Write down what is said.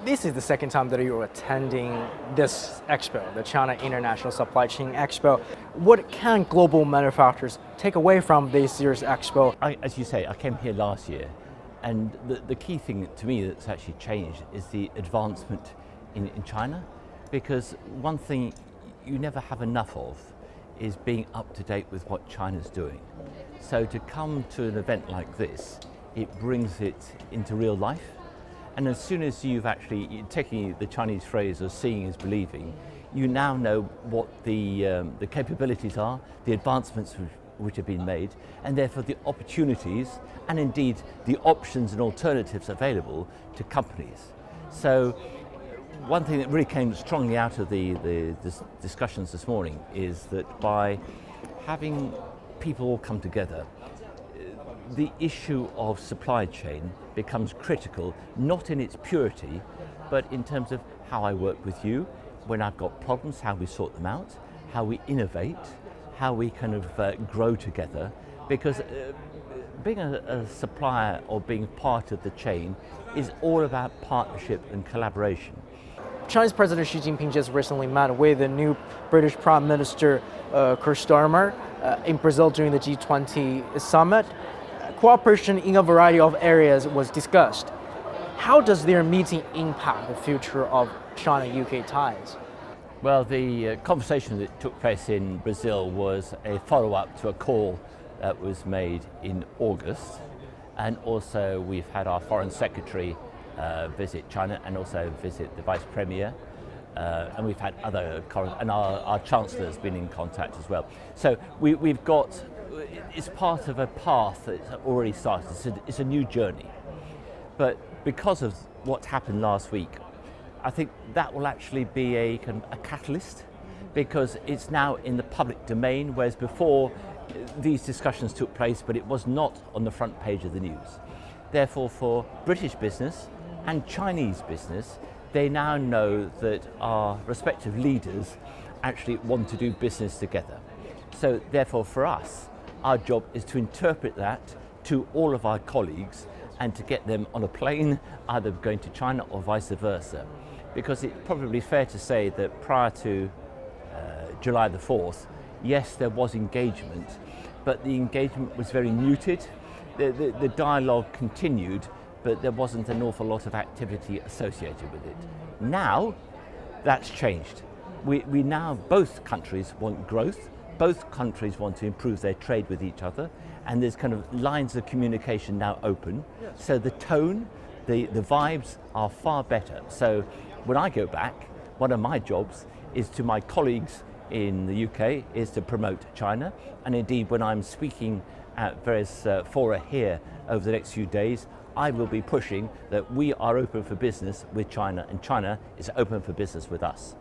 This is the second time that you're attending this expo, the China International Supply Chain Expo. What can global manufacturers take away from this year's expo? As you say, I came here last year, and the key thing to me that's actually changed is the advancement in China, because one thing you never have enough of is being up to date with what China's doing. So to come to an event like this, it brings it into real life. And as soon as you've actually, taking the Chinese phrase of seeing is believing, you now know what the capabilities are, the advancements which have been made, and therefore the opportunities and indeed the options and alternatives available to companies. So one thing that really came strongly out of the discussions this morning is that by having people all come together, the issue of supply chain becomes critical, not in its purity, but in terms of how I work with you, when I've got problems, how we sort them out, how we innovate, how we kind of grow together. Because being a supplier or being part of the chain is all about partnership and collaboration. Chinese President Xi Jinping just recently met with the new British Prime Minister Keir Starmer in Brazil during the G20 summit. Cooperation in a variety of areas was discussed. How does their meeting impact the future of China-UK ties? Well, the conversation that took place in Brazil was a follow-up to a call that was made in August, and also we've had our Foreign Secretary visit China and also visit the Vice Premier, and we've had other, and our Chancellor has been in contact as well. So we've got, it's part of a path that's already started. It's a new journey. But because of what happened last week, I think that will actually be a catalyst, because it's now in the public domain, whereas before these discussions took place, but it was not on the front page of the news. Therefore, for British business and Chinese business, they now know that our respective leaders actually want to do business together. So therefore for us, our job is to interpret that to all of our colleagues and to get them on a plane, either going to China or vice versa. Because it's probably fair to say that prior to July the 4th, yes, there was engagement, but the engagement was very muted. The dialogue continued, but there wasn't an awful lot of activity associated with it. Now, that's changed. We now, both countries want growth, both countries want to improve their trade with each other, and there's kind of lines of communication now open. So the tone, the vibes are far better. So when I go back, one of my jobs is to my colleagues in the UK is to promote China, and indeed when I'm speaking at various fora here over the next few days, I will be pushing that we are open for business with China and China is open for business with us.